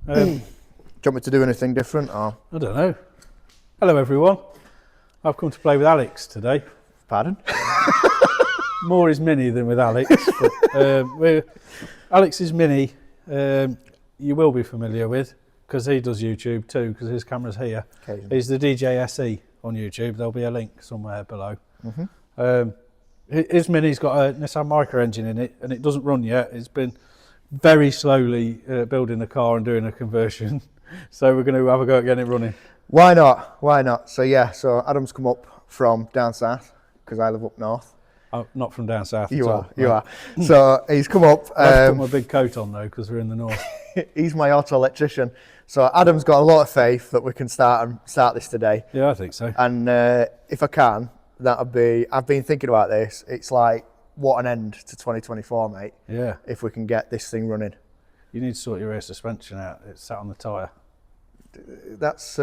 Do you want me to do anything different, or? I don't know. Hello everyone. I've come to play with Alex today. Pardon? More is Mini than with Alex. But, Alex's Mini, you will be familiar with, because he does YouTube too, because his camera's here. He's the Thedjse on YouTube. There'll be a link somewhere below. His Mini's got a Nissan Micro engine in it, and it doesn't run yet. It's been very slowly building the car and doing a conversion. So we're going to have a go at getting it running. Why not? Why not? So yeah, so Adam's come up from down south, because I live up north. Oh, not from down south. You are. So he's come up. I've put my big coat on though, because we're in the north. He's my auto electrician. So Adam's got a lot of faith that we can start this today. Yeah, I think so. And if I can, that'd be. I've been thinking about this. It's like what an end to 2024, mate. Yeah. If we can get this thing running. You need to sort your rear suspension out. It's sat on the tyre. That's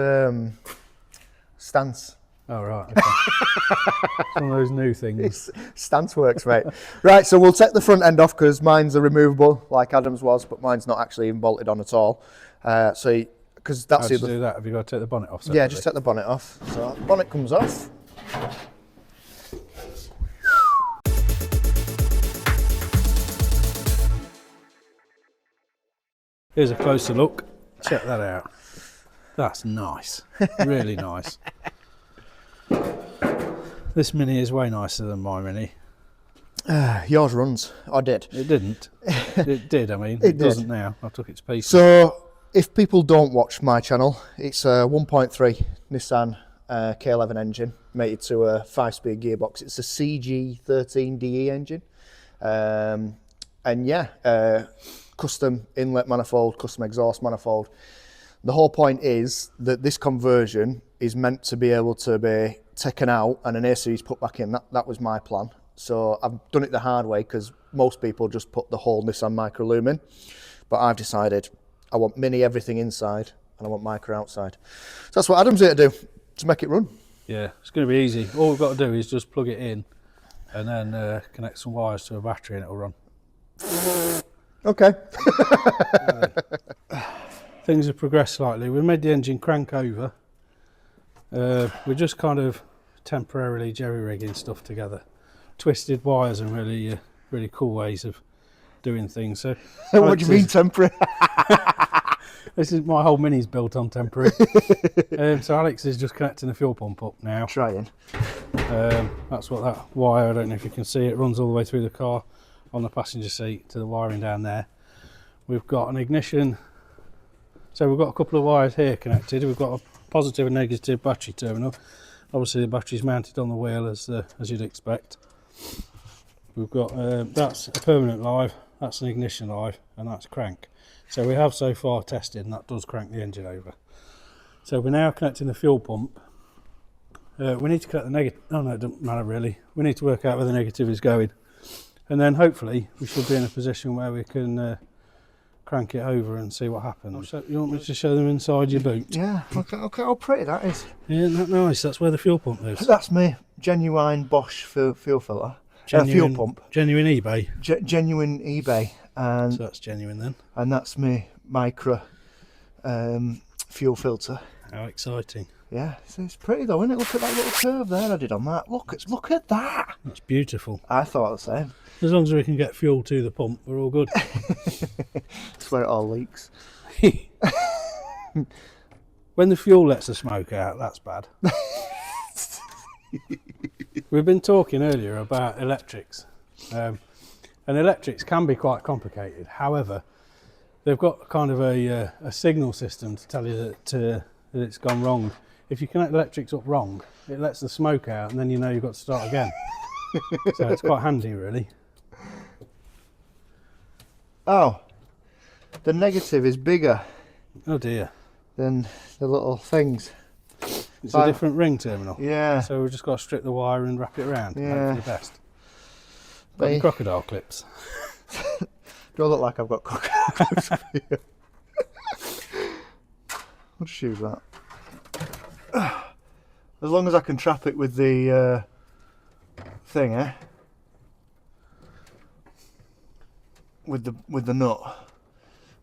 stance. Oh, right. Okay. One of those new things. Stance works, mate. Right, so we'll take the front end off because mine's a removable, like Adam's was, but mine's not actually even bolted on at all. Because that's How do you do that? Have you got to take the bonnet off separately? Yeah, just take the bonnet off. So the bonnet comes off. Here's a closer look. Check that out. That's nice. Really nice. This Mini is way nicer than my Mini. Yours runs. I did. It didn't. It did, I mean. It doesn't now. I took it to pieces. So, if people don't watch my channel, it's a 1.3 Nissan K11 engine mated to a 5-speed gearbox. It's a CG13DE engine. And yeah, custom inlet manifold, custom exhaust manifold. The whole point is that this conversion is meant to be able to be taken out and an A-series put back in. That was my plan. So I've done it the hard way because most people just put the whole Nissan Micro Loom in. But I've decided I want Mini everything inside and I want Micro outside. So that's what Adam's here to do, to make it run. Yeah, it's going to be easy. All we've got to do is just plug it in and then connect some wires to a battery and it'll run. Okay. Things have progressed slightly. We made the engine crank over. We're just kind of temporarily jerry-rigging stuff together. Twisted wires and really, really cool ways of doing things. So, what do you mean temporary? This is my whole Mini's built on temporary. So Alex is just connecting the fuel pump up now. Trying. That's what that wire, I don't know if you can see it, runs all the way through the car on the passenger seat to the wiring down there. We've got an ignition. So we've got a couple of wires here connected. We've got a positive and negative battery terminal. Obviously the battery's mounted on the wheel as you'd expect. We've got that's a permanent live, that's an ignition live, and that's crank. So we have so far tested, and that does crank the engine over. So we're now connecting the fuel pump. We need to connect the negative. Oh no, it doesn't matter really. We need to work out where the negative is going, and then hopefully we should be in a position where we can crank it over and see what happens. You want me to show them inside your boot? Yeah, okay, how pretty that is. Yeah, isn't that nice? That's where the fuel pump lives. That's me, genuine Bosch fuel filter. Fuel pump. Genuine eBay. Genuine eBay. And so that's genuine then. And that's me Micro fuel filter. How exciting. Yeah, it's pretty though, isn't it? Look at that little curve there I did on that. Look at that. It's beautiful. I thought the same. As long as we can get fuel to the pump, we're all good. That's where it all leaks. When the fuel lets the smoke out, that's bad. We've been talking earlier about electrics. And electrics can be quite complicated. However, they've got kind of a signal system to tell you that it's gone wrong. If you connect electrics up wrong, it lets the smoke out and then you know you've got to start again. So it's quite handy really. Oh, the negative is bigger. Oh dear. Than the little things. It's a different ring terminal. Yeah. So we've just got to strip the wire and wrap it around. Yeah. Hope for the best. Got the crocodile clips. Do I look like I've got crocodile clips for you? I'll just use that. As long as I can trap it with the thing, eh? With the nut.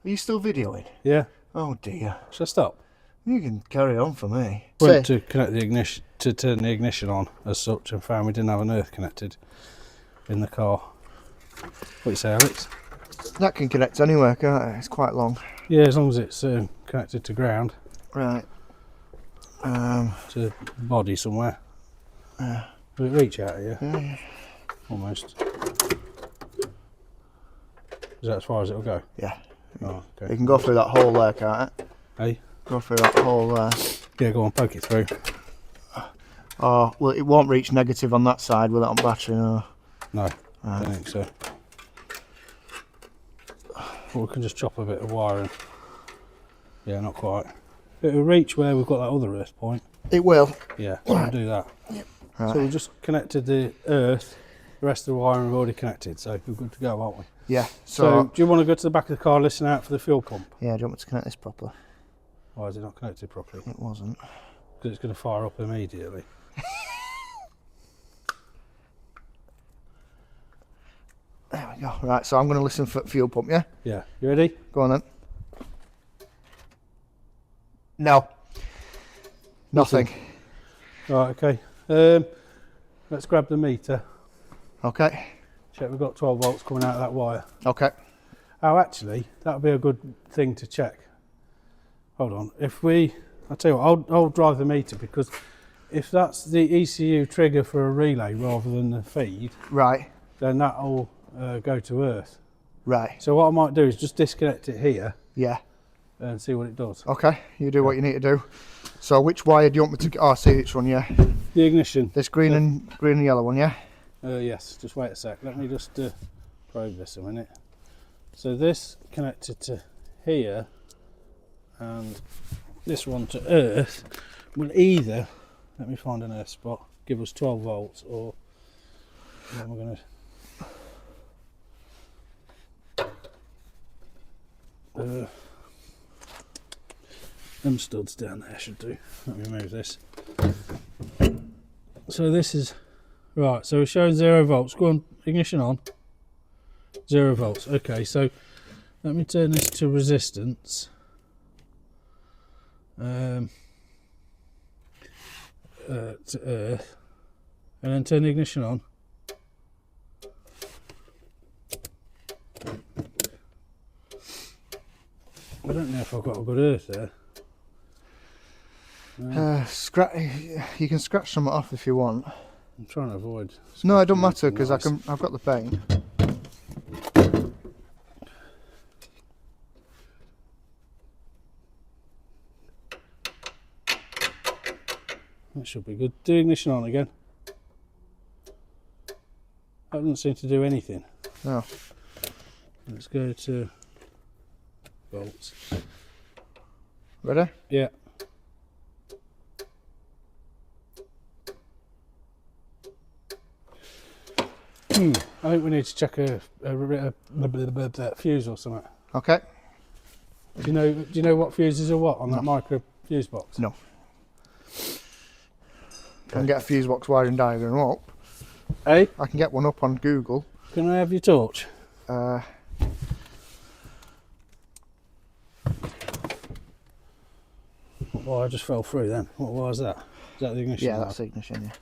Are you still videoing? Yeah. Oh dear. Shall I stop? You can carry on for me. Went to connect the ignition, to turn the ignition on as such, and found we didn't have an earth connected in the car. What do you say, Alex? That can connect anywhere, can't it? It's quite long. Yeah, as long as it's connected to ground. Right. To body somewhere. Will it reach out here? Yeah. Almost. Is that as far as it'll go? Yeah. Oh, okay. You can go through that hole there, can't it? Hey? Go through that hole there. Yeah, go on, poke it through. Oh, well, it won't reach negative on that side with it on battery, no. No, I don't think so. Or we can just chop a bit of wire and... Yeah, not quite. It'll reach where we've got that other earth point. It will. Yeah, so we'll do that. Yep. Right. So we've just connected the earth, the rest of the wiring we've already connected, so we're good to go, aren't we? Yeah. So do you want to go to the back of the car, listen out for the fuel pump? Yeah, do you want me to connect this properly? Why is it not connected properly? It wasn't. Because it's going to fire up immediately. There we go. Right, so I'm going to listen for fuel pump, yeah? Yeah. You ready? Go on then. No. Nothing. Right, okay. Let's grab the meter. Okay. Check we've got 12 volts coming out of that wire. Okay. Oh, actually, that would be a good thing to check. Hold on. I'll tell you what, I'll drive the meter, because if that's the ECU trigger for a relay rather than the feed, Right. then that'll go to earth. Right. So what I might do is just disconnect it here Yeah. and see what it does. Okay. You do what you need to do. So which wire do you want me to... Oh, I see this one, yeah. The ignition. This green and yellow one, yeah? Yes, just wait a sec. Let me just probe this a minute. So this connected to here, and this one to earth will either, let me find an earth spot, give us 12 volts, or then we're going to... them studs down there should do. Let me move this. So this is... Right, so we're showing 0 volts. Go on, ignition on. 0 volts. Okay, so let me turn this to resistance. To earth. And then turn the ignition on. I don't know if I've got a good earth there. You can scratch some off if you want. I'm trying to avoid. No, it don't matter, anything because nice. I've got the paint. That should be good. Do ignition on again. That doesn't seem to do anything. No. Let's go to volts. Ready? Yeah. I think we need to check a fuse or something. Okay. Do you know what fuses are what on that micro fuse box? No. I can get a fuse box wiring diagram up. Hey, I can get one up on Google. can I have your torch? Well, I just fell through then. What was that? Is that the ignition? Yeah, light? that's the ignition,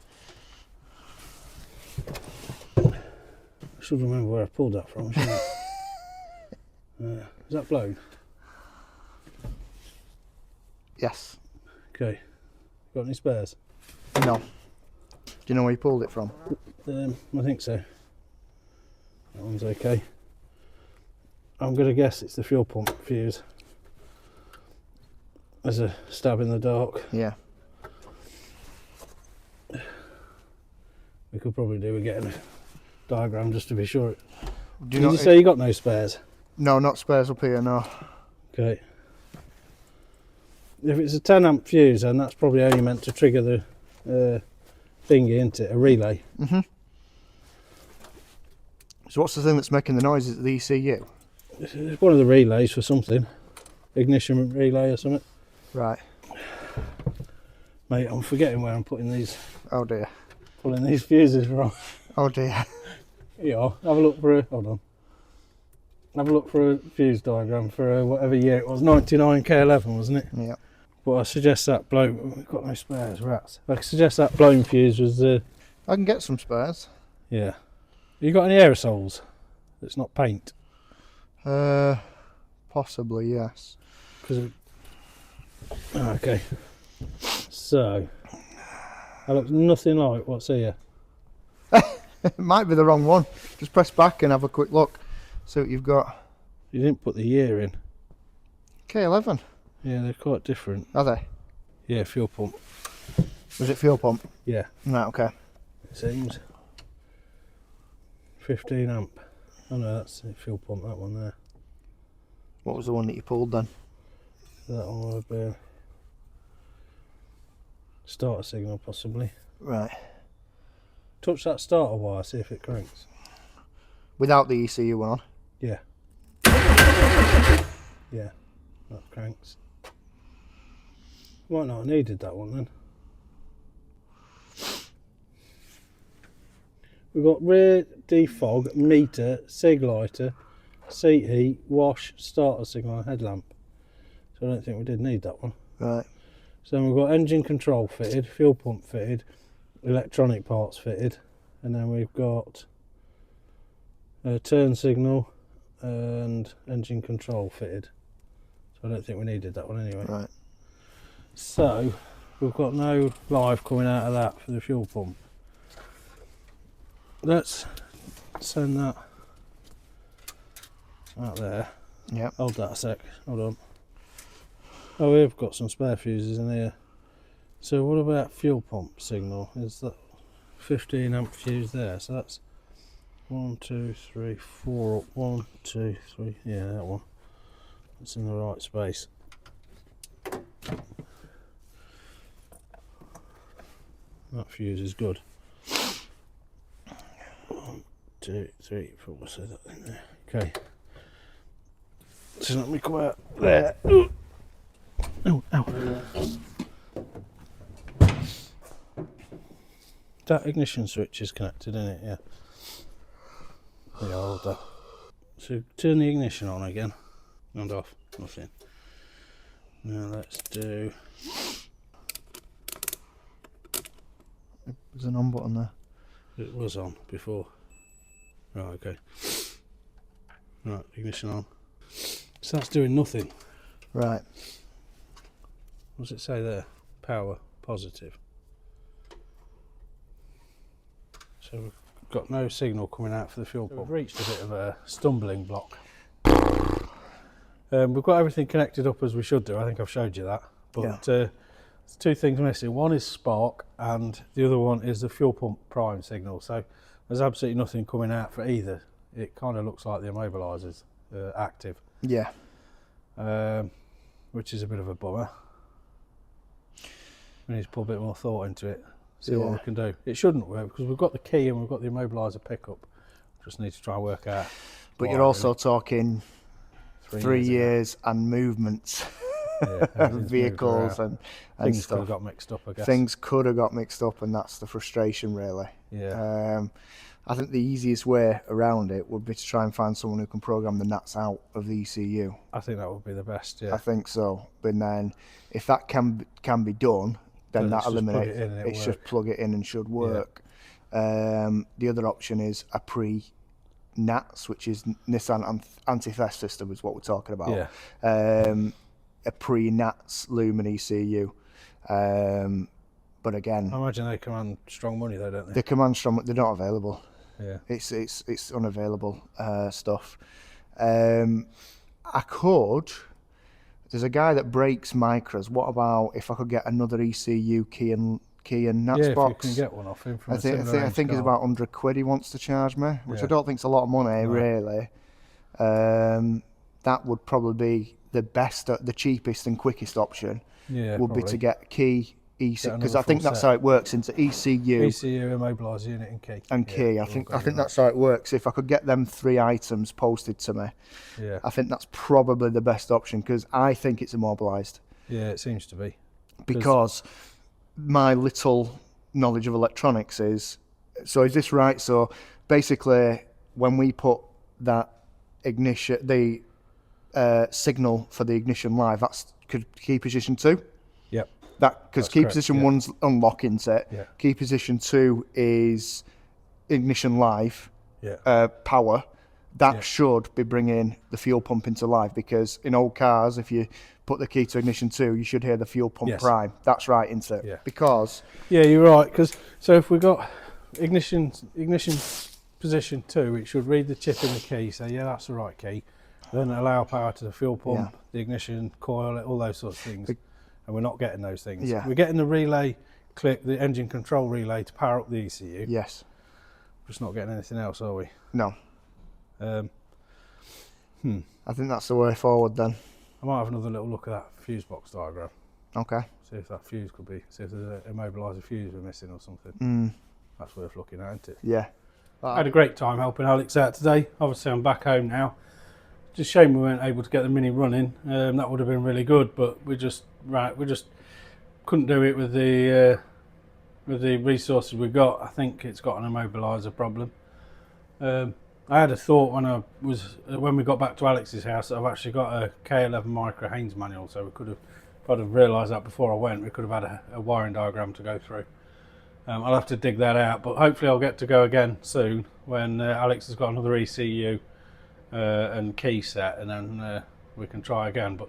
yeah. I should remember where I pulled that from, shouldn't I? Is that blown? Yes. Okay. Got any spares? No. Do you know where you pulled it from? I think so. That one's okay. I'm going to guess it's the fuel pump fuse. As a stab in the dark. Yeah. We could probably do with getting a diagram just to be sure. Do Did you say you got no spares? No, not spares up here, no. Okay. If it's a 10 amp fuse, then that's probably only meant to trigger the thingy, isn't it? A relay. Mhm. So what's the thing that's making the noise? Is it the ECU? It's one of the relays for something. Ignition relay or something. Right. Mate, I'm forgetting where I'm putting these, Oh dear. pulling these fuses from. Oh dear. Yeah, have a look for it. Hold on. have a look for a fuse diagram for whatever year it was. 99 K11, wasn't it? Yeah. But I suggest that blown. We've got no spares, rats. I suggest that blown fuse was the. I can get some spares. Yeah. You got any aerosols? It's not paint. Possibly, yes. Okay. So that looks nothing like what's here. It might be the wrong one. Just press back and have a quick look. See what you've got. You didn't put the year in. K11. Yeah, they're quite different. Are they? Yeah, fuel pump. Was it fuel pump? Yeah. Right, okay. It seems 15 amp. Oh no, that's the fuel pump, that one there. What was the one that you pulled then? That one would have been starter signal possibly. Right. Touch that starter wire, see if it cranks. Without the ECU one on? Yeah. Yeah, that cranks. Might not have needed that one then. We've got rear defog, meter, sig lighter, seat heat, wash, starter signal and headlamp. So I don't think we did need that one. Right. So then we've got engine control fitted, fuel pump fitted, electronic parts fitted, and then we've got a turn signal and engine control fitted. So I don't think we needed that one anyway. Right. So we've got no live coming out of that for the fuel pump. Let's send that out there. Yep. Hold that a sec, hold on. Oh, we've got some spare fuses in here. So what about fuel pump signal? Is that 15 amp fuse there? So that's 1, 2, 3, 4 up. 1, 2, 3. Yeah, that one. It's in the right space. That fuse is good. 1, 2, 3, 4. So that in there. Okay. So let me come out there. Oh, ow. That ignition switch is connected, isn't it? Yeah. Yeah, I'll hold that. So turn the ignition on again and off. Nothing. Now let's do. There's an on button there. It was on before. Right, okay. Right, ignition on. So that's doing nothing. Right. What does it say there? Power positive. So we've got no signal coming out for the fuel pump. We've reached a bit of a stumbling block. We've got everything connected up as we should do. I think I've showed you that. But Yeah. there's two things missing. One is spark and the other one is the fuel pump prime signal. So there's absolutely nothing coming out for either. It kind of looks like the immobiliser's active. Yeah. Which is a bit of a bummer. We need to put a bit more thought into it, see what we can do. It shouldn't work because we've got the key and we've got the immobiliser pickup. Just need to try and work out. But you're also talking 3 years and movements. Yeah, vehicles and things stuff. could have got mixed up, I guess. Things could have got mixed up, and that's the frustration, really. Yeah. I think the easiest way around it would be to try and find someone who can program the nuts out of the ECU. I think that would be the best. Yeah. I think so. But then, if that can be done, then that eliminates it. It's just plug it in and should work. Yeah. The other option is a pre-NATS, which is Nissan anti-theft system, is what we're talking about. Yeah. A pre-NATS Lumen ECU. But again, I imagine they command strong money though, don't they? they command strong. They're not available. Yeah. It's unavailable stuff. I could. There's a guy that breaks micros. What about if I could get another ECU key and NATS box? If you can get one off him from I think it's about £100 he wants to charge me, which I don't think is a lot of money, really. That would probably be the best, the cheapest and quickest option. Yeah, would probably be to get key ECU, because I think that's how it works into ECU, immobiliser unit and key. key. I think that's how it works. If I could get them 3 items posted to me, yeah, I think that's probably the best option, because I think it's immobilised. Yeah, it seems to be. Because my little knowledge of electronics is, so is this right? So basically, when we put that ignition, the signal for the ignition live, that's key position 2. Yep. That because That's key correct, position yeah. 1's unlocking set. Yeah. Key position 2 is ignition live Yeah. power. That Yeah. should be bringing the fuel pump into live, because in old cars, if you put the key to ignition 2, you should hear the fuel pump Yes. prime. That's right, isn't it? Yeah. Because Yeah, you're right. Because so if we got ignition position 2, it should read the chip in the key. Say, yeah, that's the right key. Then allow power to the fuel pump, the ignition coil, all those sorts of things. And we're not getting those things. Yeah. We're getting the relay click, the engine control relay to power up the ECU. yes, We're just not getting anything else, are we? no, Um, I think that's the way forward then. I might have another little look at that fuse box diagram. Okay. See if that fuse could be, see if there's an immobiliser fuse we're missing or something. That's worth looking at, isn't it? Yeah. I had a great time helping Alex out today. Obviously I'm back home now. Just a shame we weren't able to get the Mini running. That would have been really good, but we just couldn't do it with the resources we got. I think it's got an immobiliser problem. I had a thought when we got back to Alex's house that I've actually got a K11 Micro Haynes manual, so we could have, if I'd have realised that before I went, we could have had a wiring diagram to go through. I'll have to dig that out, but hopefully I'll get to go again soon when Alex has got another ECU and key set, and then we can try again. But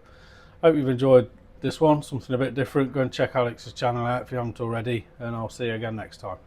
I hope you've enjoyed this one, something a bit different. Go and check Alex's channel out if you haven't already, and I'll see you again next time.